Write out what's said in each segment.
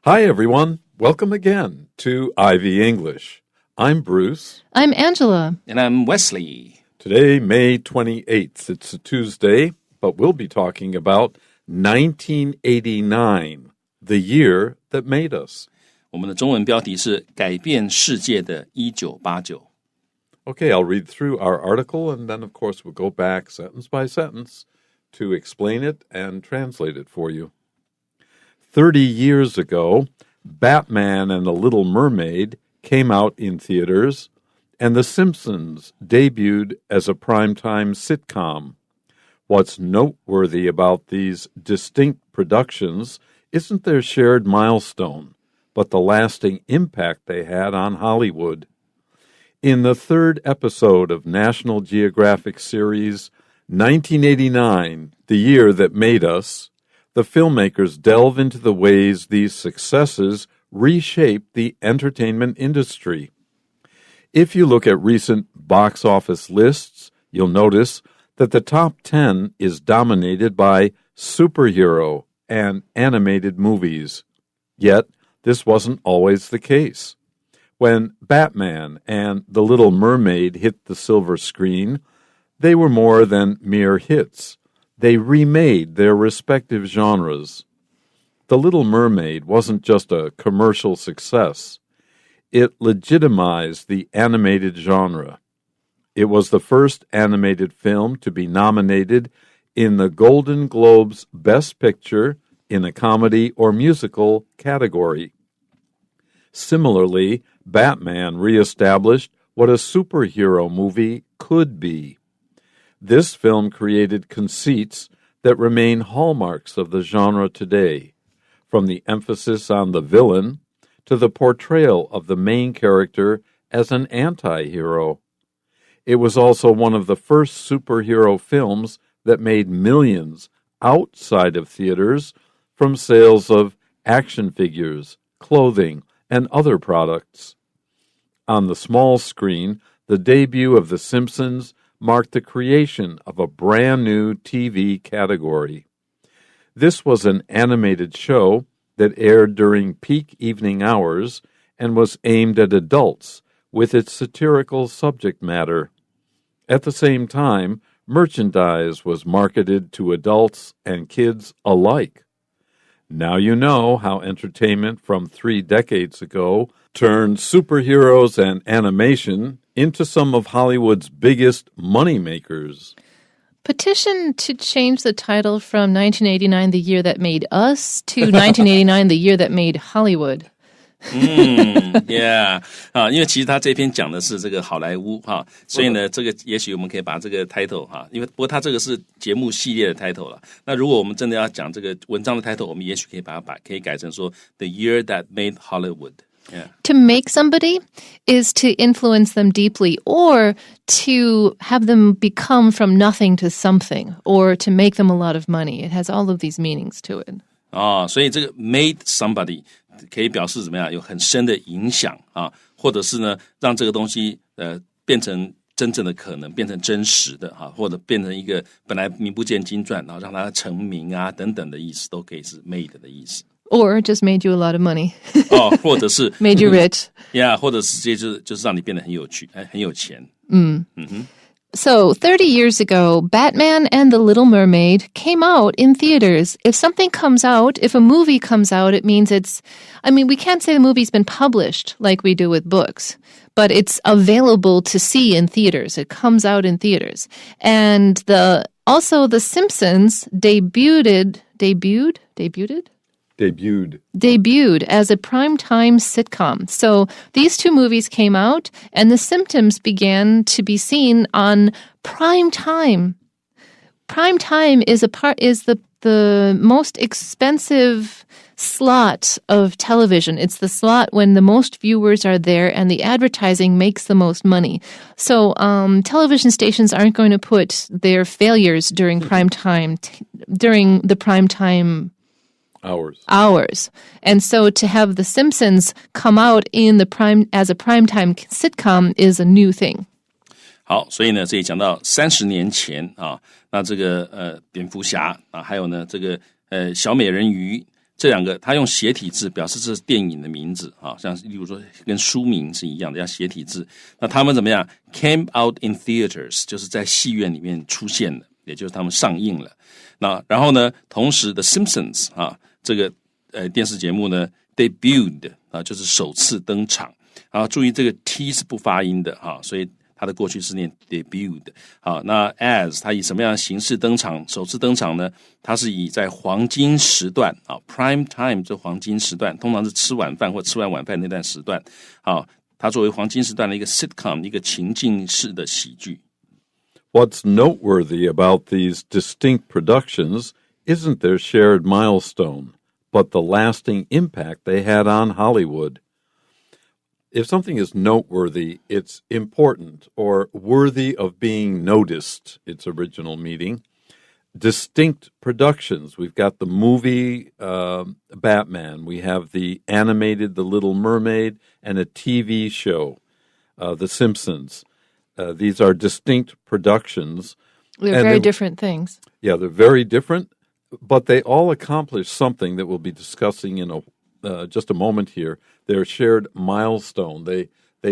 Hi, everyone. Welcome again to Ivy English. I'm Bruce. I'm Angela. And I'm Wesley. Today, May 28th. It's a Tuesday, but we'll be talking about 1989, the year that made us. 我们的中文标题是改变世界的1989。 Okay, I'll read through our article, and then, of course, we'll go back sentence by sentence to explain it and translate it for you. 30 years ago, Batman and the Little Mermaid came out in theaters, and The Simpsons debuted as a primetime sitcom. What's noteworthy about these distinct productions isn't their shared milestone, but the lasting impact they had on Hollywood. In the third episode of National Geographic series 1989, The Year That Made Us, the filmmakers delve into the ways these successes reshaped the entertainment industry. If you look at recent box office lists, you'll notice that the top 10 is dominated by superhero and animated movies. Yet, this wasn't always the case. When Batman and The Little Mermaid hit the silver screen, they were more than mere hits. They remade their respective genres. The Little Mermaid wasn't just a commercial success. It legitimized the animated genre. It was the first animated film to be nominated in the Golden Globes Best Picture in a comedy or musical category. Similarly, Batman reestablished what a superhero movie could be. This film created conceits that remain hallmarks of the genre today, from the emphasis on the villain to the portrayal of the main character as an anti-hero. It was also one of the first superhero films that made millions outside of theaters from sales of action figures, clothing, and other products. On the small screen, the debut of The Simpsons marked the creation of a brand new TV category. This was an animated show that aired during peak evening hours and was aimed at adults with its satirical subject matter. At the same time, merchandise was marketed to adults and kids alike. Now you know how entertainment from 3 decades ago turned superheroes and animation into some of Hollywood's biggest moneymakers. Petition to change the title from 1989, the year that made us, to 1989, the year that made Hollywood. Yeah 因为其实他这篇讲的是这个好莱坞所以呢，这个也许我们可以把这个 title 因为不过他这个是节目系列的 title 了。那如果我们真的要讲这个文章的 title， 我们也许可以把它可以改成说 The Year That Made Hollywood。Yeah. To make somebody is to influence them deeply, or to have them become from nothing to something, or to make them a lot of money. It has all of these meanings to it. 所以这个 made somebody 可以表示怎么样，有很深的影响或者是呢，让这个东西变成真正的可能，变成真实的或者变成一个本来名不见经传，然后让它成名等等的意思，都可以是 made 的意思。Or just made you a lot of money. 或者是 made you rich. Yeah, 或者直接就是让你变得很有钱。So 30 years ago, Batman and the Little Mermaid came out in theaters. If something comes out, if a movie comes out, it means we can't say the movie's been published like we do with books, but it's available to see in theaters. It comes out in theaters. And also The Simpsons debuted as a primetime sitcom. So these two movies came out, and The Simpsons began to be seen on prime time. Prime time is the most expensive slot of television. It's the slot when the most viewers are there and the advertising makes the most money. So television stations aren't going to put their failures during prime time, during the prime time hours. And so to have The Simpsons come out in as a primetime sitcom is a new thing. 好，所以呢，这里讲到30年前那这个蝙蝠侠还有呢这个小美人鱼这两个他用斜体字表示这是电影的名字啊，像例如说跟书名是一样的，要斜体字。那他们怎么样 ？Came out in theaters， 就是在戏院里面出现了，也就是他们上映了。那然后呢，同时 The Simpsons 啊，这个电视节目呢 debuted 啊，就是首次登场。啊，注意这个 T 是不发音的哈，所以它的过去式念 debuted。好，那 as 它以什么样的形式登场？首次登场呢？它是以在黄金时段啊 ，prime time 这黄金时段，通常是吃晚饭或吃完晚饭那段时段。好，它作为黄金时段的一个 sitcom， 一个情境式的喜剧。What's noteworthy about these distinct productions isn't their shared milestone, but the lasting impact they had on Hollywood.If something is noteworthy, it's important or worthy of being noticed, its original meaning. Distinct productions. We've got the movie Batman. We have the animated The Little Mermaid and a TV show, The Simpsons. These are distinct productions. They're very different things. Yeah, they're very different, but they all accomplish something that we'll be discussing in just a moment here. Their shared milestone. They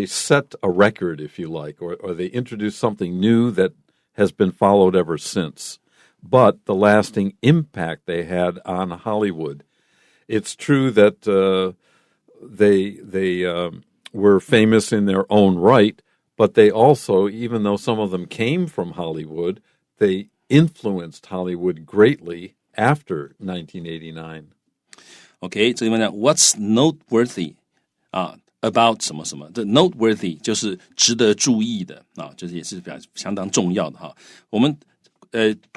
set a record, if you like, or they introduce something new that has been followed ever since. But the lasting impact they had on Hollywood. It's true that they were famous in their own right, but they also, even though some of them came from Hollywood, they influenced Hollywood greatly after 1989.OK， 这地方讲 What's noteworthy 啊 about 什么什么，这 noteworthy 就是值得注意的啊，就是也是相当重要的哈。我们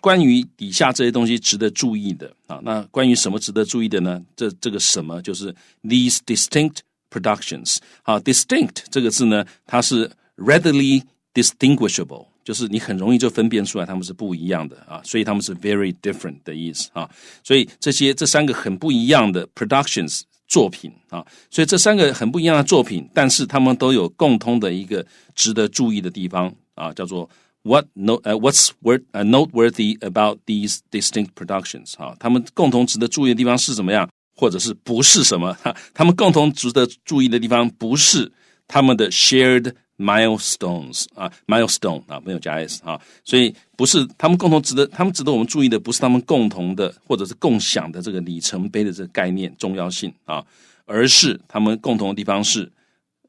关于底下这些东西值得注意的啊，那关于什么值得注意的呢？这个什么就是 these distinct productions 啊 ，distinct 这个字呢，它是 readily distinguishable。就是你很容易就分辨出来他们是不一样的啊，所以他们是 very different 的意思啊。所以这三个很不一样的 productions 作品啊，所以这三个很不一样的作品，但是他们都有共通的一个值得注意的地方啊，叫做 what's noteworthy about these distinct productions 啊，他们共同值得注意的地方是什么样，或者是不是什么？他们共同值得注意的地方不是他们的 shared milestones 啊 milestone 啊没有加 s 啊，所以不是他们值得我们注意的不是他们共同的或者是共享的这个里程碑的这个概念重要性啊，而是他们共同的地方是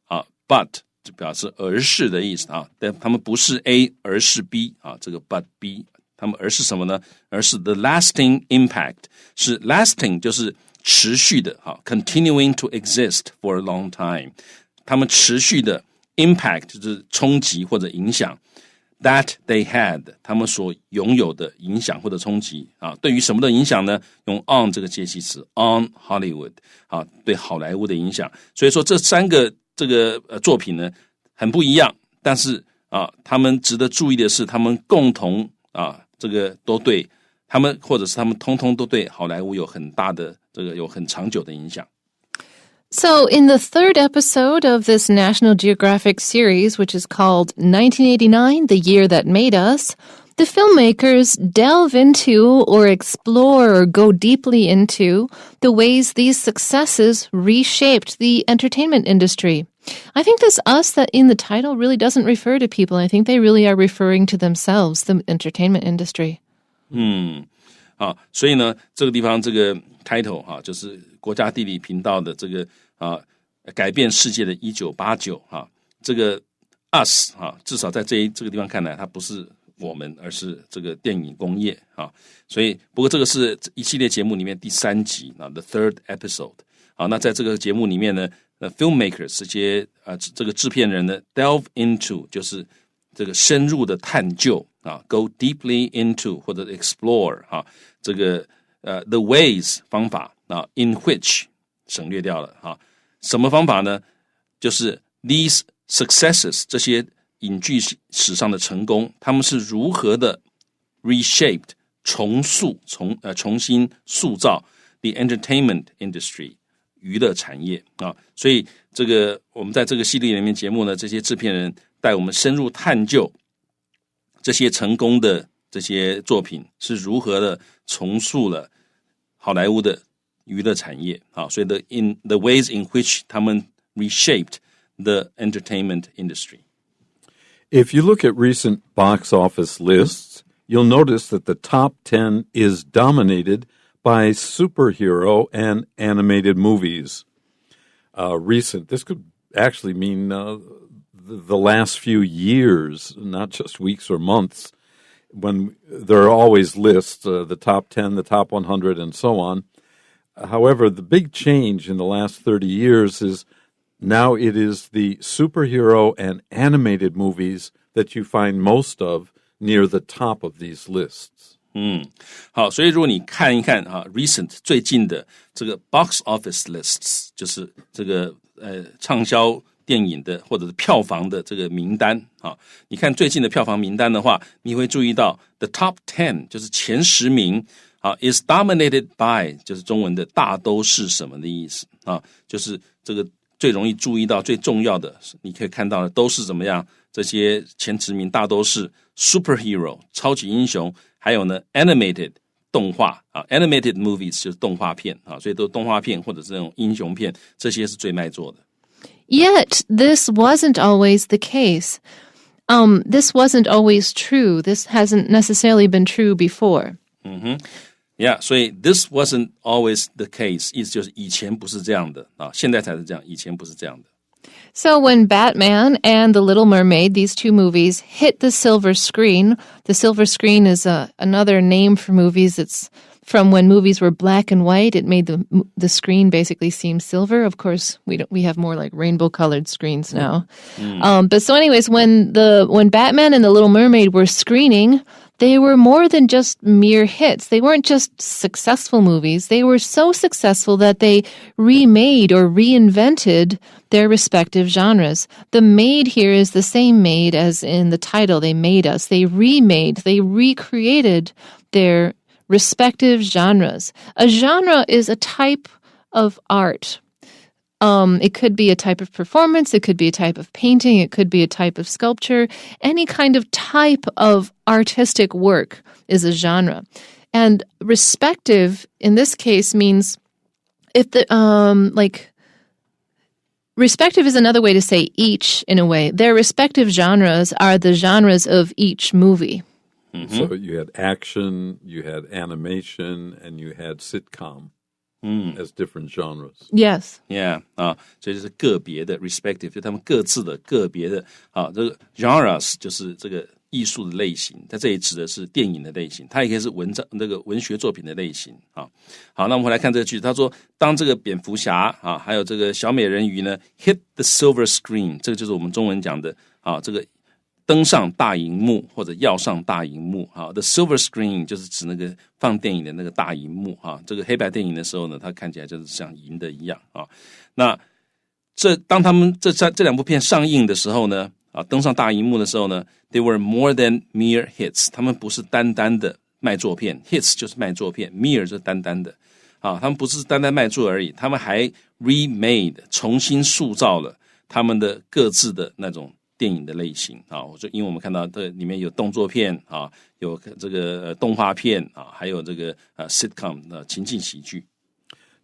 啊 but 就表示而是的意思啊，但他们不是 A 而是 B 啊，这个 but B 他们而是什么呢？而是 the lasting impact 是 lasting 就是持续的啊 continuing to exist for a long time， 他们持续的impact 就是冲击或者影响 that they had 他们所拥有的影响或者冲击啊，对于什么的影响呢？用 on 这个介系词 on Hollywood 啊，对好莱坞的影响。所以说这三个这个作品呢很不一样，但是啊，他们值得注意的是，他们共同啊这个都对他们或者是他们通通都对好莱坞有很大的这个有很长久的影响。So, in the third episode of this National Geographic series, which is called 1989, The Year That Made Us, the filmmakers delve into or explore or go deeply into the ways these successes reshaped the entertainment industry. I think this us that in the title really doesn't refer to people. I think they really are referring to themselves, the entertainment industry. 好，所以呢，这个地方这个 title 哈，就是国家地理频道的这个改变世界的1989哈，这个 us 哈，至少在这个地方看来，它不是我们，而是这个电影工业啊。所以，不过这个是一系列节目里面第3集啊 ，the third episode 啊。那在这个节目里面呢，filmmakers 这些这个制片人呢 delve into 就是这个深入的探究啊 ，go deeply into 或者 explore 啊，这个the ways 方法啊 ，in which 省略掉了啊，什么方法呢？就是 these successes 这些影剧史上的成功，他们是如何的 reshaped 重新塑造 the entertainment industry 娱乐产业啊，所以这个我们在这个系列里面节目呢，这些制片人带我们深入探究这些成功的这些作品是如何的重塑了好莱坞的娱乐产业啊，所以 in the ways in which 他们 reshaped the entertainment industry. If you look at recent box office lists, you'll notice that the top 10 is dominated by superhero and animated movies. Recent, this could actually mean the last few years, not just weeks or months, when there are always lists, the top 10, the top 100, and so on. However, the big change in the last 30 years is now it is the superhero and animated movies that you find most of near the top of these lists. 好，所以如果你看一看recent 最近的这个 box office lists， 就是这个畅销电影的或者是票房的这个名单啊，你看最近的票房名单的话，你会注意到 the top 10就是前10名啊 is dominated by 就是中文的大都是什么的意思啊，就是这个最容易注意到最重要的，你可以看到的都是怎么样，这些前10名大都是 superhero 超级英雄，还有呢 animated 动画啊 animated movies 就是动画片啊，所以都动画片或者是那种英雄片，这些是最卖座的。Yet, this wasn't always the case. This wasn't always true. This hasn't necessarily been true before. Yeah, 所以 this wasn't always the case. 意思就是以前不是这样的啊，现在才是这样，以前不是这样的。So when Batman and The Little Mermaid, these two movies, hit the silver screen is another name for movies. It's from when movies were black and white. It made the screen basically seem silver. Of course, we have more like rainbow-colored screens now. But so anyways, when Batman and The Little Mermaid were screening, they were more than just mere hits. They weren't just successful movies. They were so successful that they remade or reinvented their respective genres. The made here is the same made as in the title. They made us. They recreated their respective genres. A genre is a type of art. It could be a type of performance. It could be a type of painting. It could be a type of sculpture. Any kind of type of artistic work is a genre. And respective, in this case, means if the, respective is another way to say each, in a way. Their respective genres are the genres of each movie. So you had action, you had animation, and you had sitcom as different genres. Yes. Yeah, 所以就是个别的 respective， 就他们各自的个别的这个 genres 就是这个艺术的类型，在这里指的是电影的类型，它也可以是这个文学作品的类型啊。好，那我们回来看这个句子，他说当这个蝙蝠侠啊，还有这个小美人鱼呢 hit the silver screen， 这个就是我们中文讲的这个登上大荧幕或者要上大荧幕，the silver screen 就是指那个放电影的那个大荧幕这个黑白电影的时候呢，它看起来就是像银的一样那当他们这两部片上映的时候呢，登上大荧幕的时候呢 ，they were more than mere hits， 他们不是单单的卖座片 ，hits 就是卖座片 ，mere 就是单单的他们不是单单卖座而已，他们还 remade 重新塑造了他们的各自的那种电影的类型因为我们看到这里面有动作片有这个动画片还有这个sitcom 情境喜剧。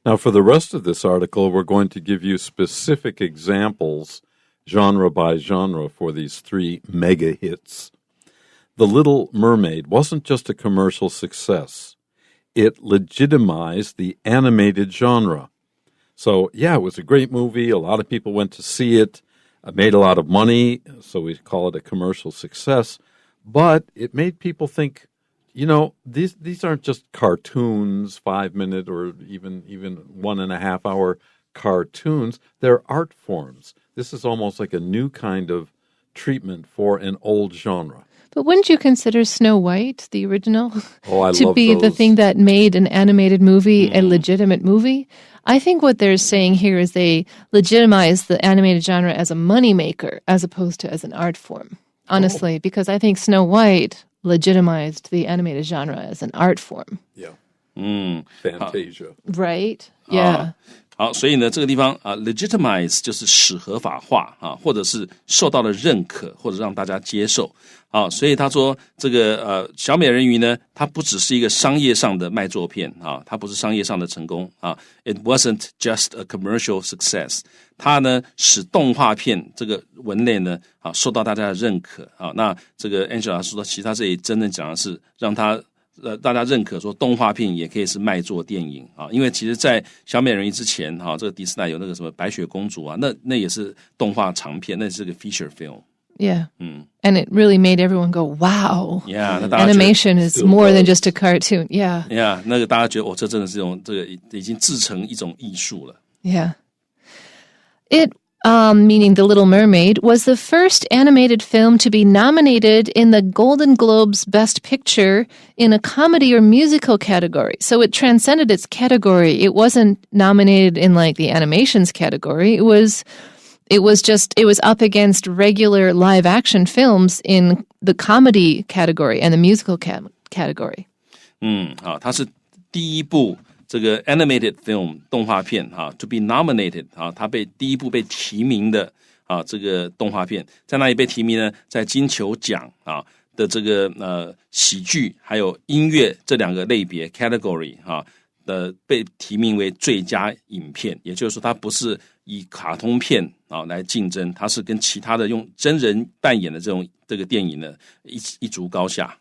Now, for the rest of this article, we're going to give you specific examples, genre by genre, for these 3 mega hits. The Little Mermaid wasn't just a commercial success. It legitimized the animated genre. So, yeah, it was a great movie. A lot of people went to see it. Made a lot of money, so we call it a commercial success. But it made people think, these aren't just cartoons, 5-minute or even 1.5-hour cartoons. They're art forms. This is almost like a new kind of treatment for an old genre. But wouldn't you consider Snow White, the original, I to love be those. the thing that made an animated movie a legitimate movie? I think what they're saying here is they legitimize the animated genre as a moneymaker as opposed to as an art form, honestly, because I think Snow White legitimized the animated genre as an art form. Yeah. Fantasia. Right? Yeah. 好，所以呢，这个地方legitimize 就是使合法化或者是受到了认可，或者让大家接受。所以他说这个小美人鱼呢，它不只是一个商业上的卖座片它不是商业上的成功It wasn't just a commercial success。它呢使动画片这个文类呢受到大家的认可那这个 Angela 说，其实他这里真正讲的是让他大家认可说动画片也可以是卖座电影因为其实在小美人鱼之前这个迪士尼有那个什么白雪公主那也是动画长片，那是个 feature film。 Yeah. And it really made everyone go, wow. Yeah, Animation is more than just a cartoon. Yeah. Yeah, 那个大家觉得这真的是这个已经制成一种艺术了。 Yeah. It meaning The Little Mermaid, was the first animated film to be nominated in the Golden Globes Best Picture in a comedy or musical category. So it transcended its category. It wasn't nominated in like the animations category. It was up against regular live action films in the comedy category and the musical category. 它是第一部这个 animated film 动画片to be nominated 它第一部被提名的这个动画片，在哪里被提名呢？在金球奖的这个喜剧还有音乐这两个类别 category 的被提名为最佳影片，也就是说它不是以卡通片来竞争，它是跟其他的用真人扮演的这个电影呢一逐高下。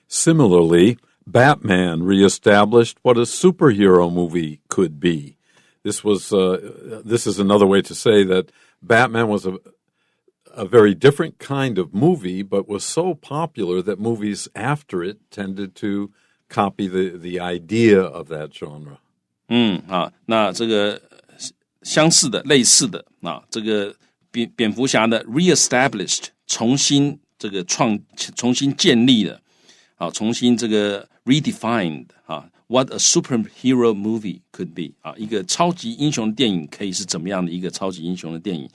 Similarly, Batman reestablished what a superhero movie could be. This is another way to say that Batman was a very different kind of movie, but was so popular that movies after it tended to copy the idea of that genre. 那这个相似的类似的这个蝙蝠侠呢 reestablished 重新建立了重新这个 redefined what a superhero movie could be 一个超级英雄的电影可以是怎么样的一个超级英雄的电影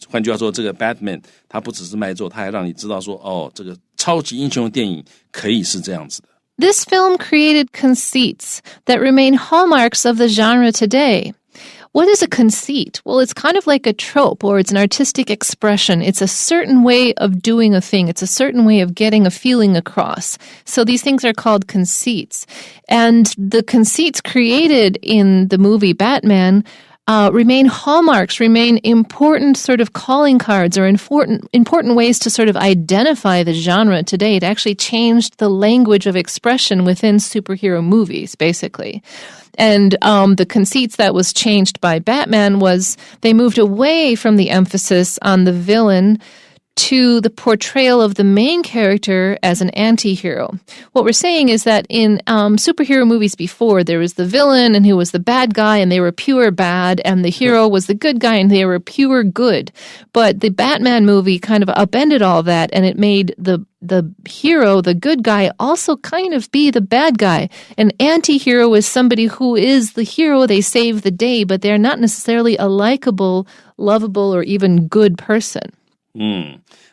换句话说，这个 Batman 它不只是卖座，它还让你知道说这个超级英雄的电影可以是这样子的。 This film created conceits that remain hallmarks of the genre today. What is a conceit? Well, it's kind of like a trope, or it's an artistic expression. It's a certain way of doing a thing. It's a certain way of getting a feeling across. So these things are called conceits. And the conceits created in the movie Batman remain hallmarks, remain important sort of calling cards or important ways to sort of identify the genre today. It actually changed the language of expression within superhero movies, basically. And the conceits that was changed by Batman was they moved away from the emphasis on the villain to the portrayal of the main character as an anti-hero. What we're saying is that in superhero movies before, there was the villain and he was the bad guy and they were pure bad, and the hero was the good guy and they were pure good. But the Batman movie kind of upended all that, and it made the hero, the good guy, also kind of be the bad guy. An anti-hero is somebody who is the hero, they save the day, but they're not necessarily a likable, lovable, or even good person.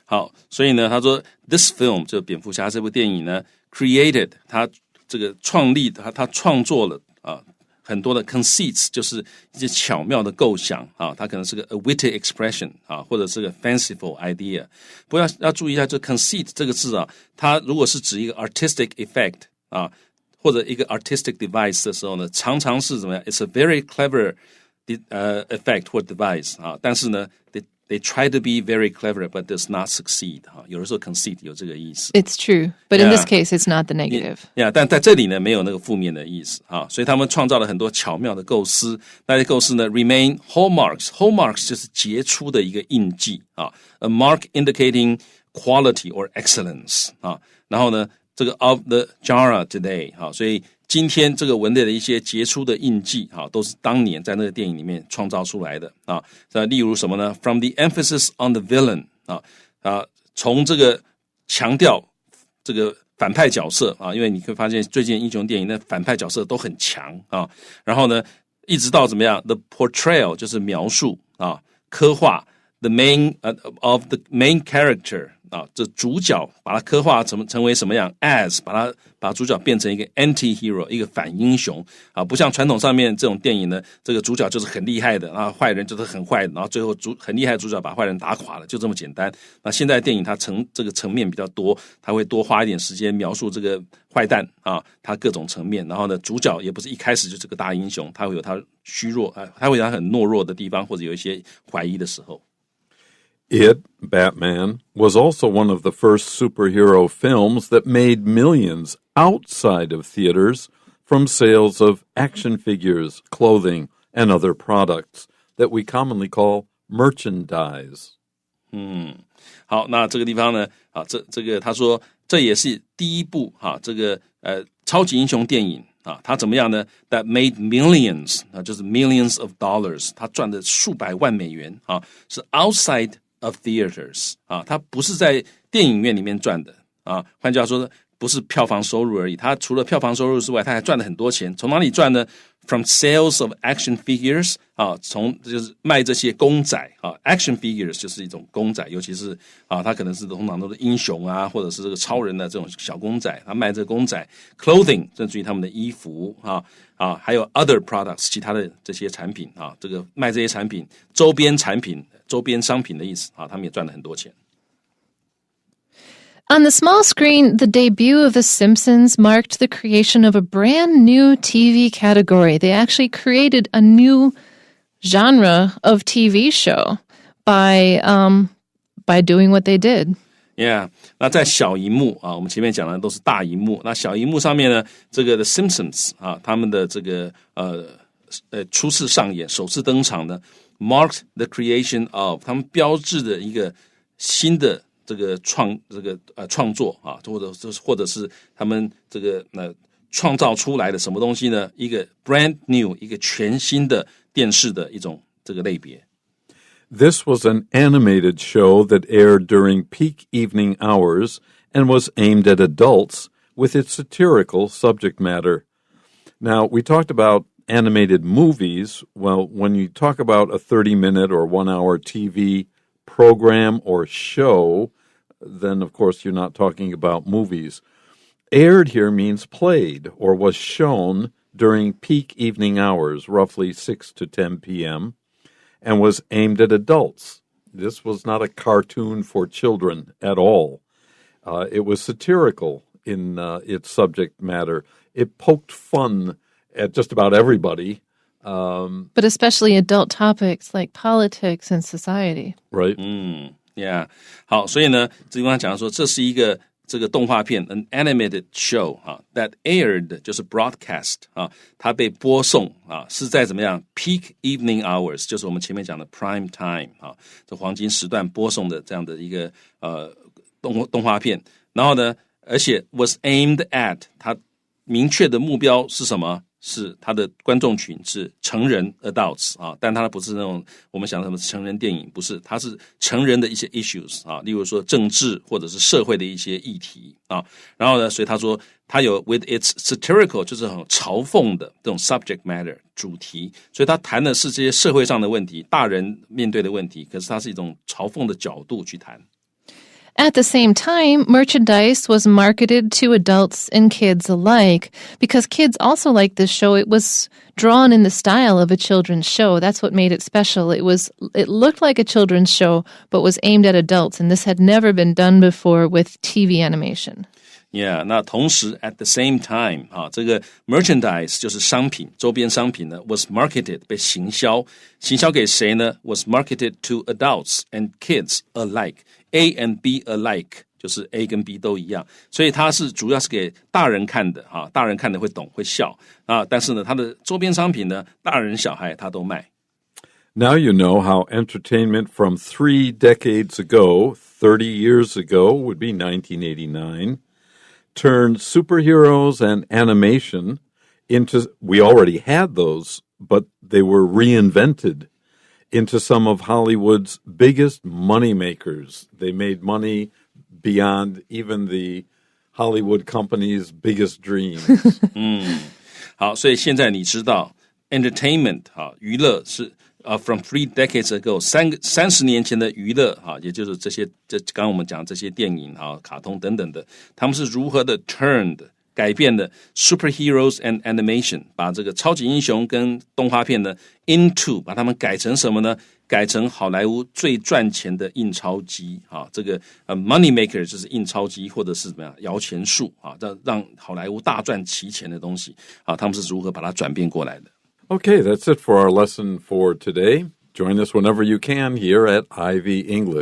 好，所以呢，他说 this film 就蝙蝠侠这部电影呢 created 他这个创立他创作了很多的 conceits 就是一些巧妙的构想它可能是个 a witty expression 或者是个 fanciful idea。不过要注意一下，这 conceit 这个字它如果是指一个 artistic effect 或者一个 artistic device 的时候呢，常常是怎么样 ？It's a very clever effect or device 但是呢They try to be very clever, but does not succeed. 有的时候 conceit 有这个意思。 It's true, but in this case, it's not the negative. 但在这里呢，没有那个负面的意思所以他们创造了很多巧妙的构思。那些构思呢 ，remain hallmarks. Hallmarks 就是杰出的一个印记a mark indicating quality or excellence 然后呢，这个 of the genre today 所以今天这个文类的一些杰出的印记都是当年在那个电影里面创造出来的例如什么呢 ？From the emphasis on the villain 从这个强调这个反派角色因为你会发现最近英雄电影的反派角色都很强然后呢，一直到怎么样 ？The portrayal 就是描述刻画 the main of the main character 啊，这主角把它刻画成为什么样 as 把主角变成一个 anti-hero 一个反英雄啊，不像传统上面这种电影呢，这个主角就是很厉害的，然后坏人就是很坏的，然后最后很厉害的主角把坏人打垮了，就这么简单。那现在电影它这个层面比较多，它会多花一点时间描述这个坏蛋啊，他各种层面，然后呢，主角也不是一开始就是个大英雄，他会有他虚弱他会有他很懦弱的地方，或者有一些怀疑的时候。It, Batman, was also one of the first superhero films that made millions outside of theaters from sales of action figures, clothing, and other products that we commonly call merchandise. 好，那这个地方呢，这个他说这也是第一部这个超级英雄电影它怎么样呢 ？That made millions 就是 millions of dollars， 它赚了数百万美元是 outside of theaters 它不是在电影院里面赚的换句话说，不是票房收入而已，它除了票房收入之外，它还赚了很多钱。从哪里赚呢 ？From sales of action figures 从就是卖这些公仔action figures 就是一种公仔，尤其是它可能是通常都是英雄或者是这个超人的这种小公仔，它卖这个公仔 clothing 甚至于他们的衣服还有 other products 其他的这些产品这个卖这些产品周边产品周边商品的意思他们也赚了很多钱。On the small screen, the debut of The Simpsons marked the creation of a brand new TV category. They actually created a new genre of TV show by doing what they did. Yeah, 那在小荧幕我们前面讲的都是大荧幕。那小荧幕上面呢，这个 The Simpsons 他们的这个初次上演、首次登场呢 ，marked the creation of 他们标志的一个新的。这个创作或者是他们这个创造出来的什么东西呢？一个 brand new 一个全新的电视的一种这个类别。This was an animated show that aired during peak evening hours and was aimed at adults with its satirical subject matter. Now, we talked about animated movies. Well, when you talk about a 30-minute or 1-hour TV program or show, then of course you're not talking about movies. Aired here means played or was shown during peak evening hours, roughly 6 to 10 p.m., and was aimed at adults. This was not a cartoon for children at all. It was satirical in its subject matter. It poked fun at just about everybody. But especially adult topics like politics and society. Right. Yeah. 好，所以呢，这地方讲说这是一个这个动画片 an animated show that aired 就是 broadcast 它被播送是在怎么样 peak evening hours 就是我们前面讲的 prime time 这黄金时段播送的这样的一个动画片。然后呢，而且 was aimed at 它明确的目标是什么？是他的观众群是成人 adults 但他不是那种我们想什么成人电影，不是，他是成人的一些 issues 例如说政治或者是社会的一些议题然后呢，所以他说他有 with its satirical 就是很嘲讽的这种 subject matter 主题，所以他谈的是这些社会上的问题，大人面对的问题，可是他是一种嘲讽的角度去谈。At the same time, merchandise was marketed to adults and kids alike because kids also liked this show. It was drawn in the style of a children's show. That's what made it special. It looked like a children's show, but was aimed at adults, and this had never been done before with TV animation. Yeah, 那同时 at the same time 这个 merchandise 就是商品，周边商品呢 was marketed 被行销给谁呢 was marketed to adults and kids alike.A and B alike 就是 A 跟 B 都一样，所以它是主要是给大人看的大人看的会懂会笑但是呢，它的周边商品呢，大人小孩它都卖。Now you know how entertainment from 3 decades ago, 30 years ago, would be 1989, turned superheroes and animation into, we already had those, but they were reinvented into some of Hollywood's biggest moneymakers. They made money beyond even the Hollywood company's biggest dreams. 好，所以现在你知道 entertainment 娱乐是 from 3 decades ago 30年前的娱乐也就是刚刚我们讲这些电影卡通等等的，他们是如何的 turned 改变的 superheroes and animation， 把这个超级英雄跟动画片呢 into 把它们改成什么呢？改成好莱坞最赚钱的印钞机这个money maker 就是印钞机或者是怎么样摇钱树让好莱坞大赚其钱的东西他们是如何把它转变过来的。Okay, that's it for our lesson for today. Join us whenever you can here at Ivy English.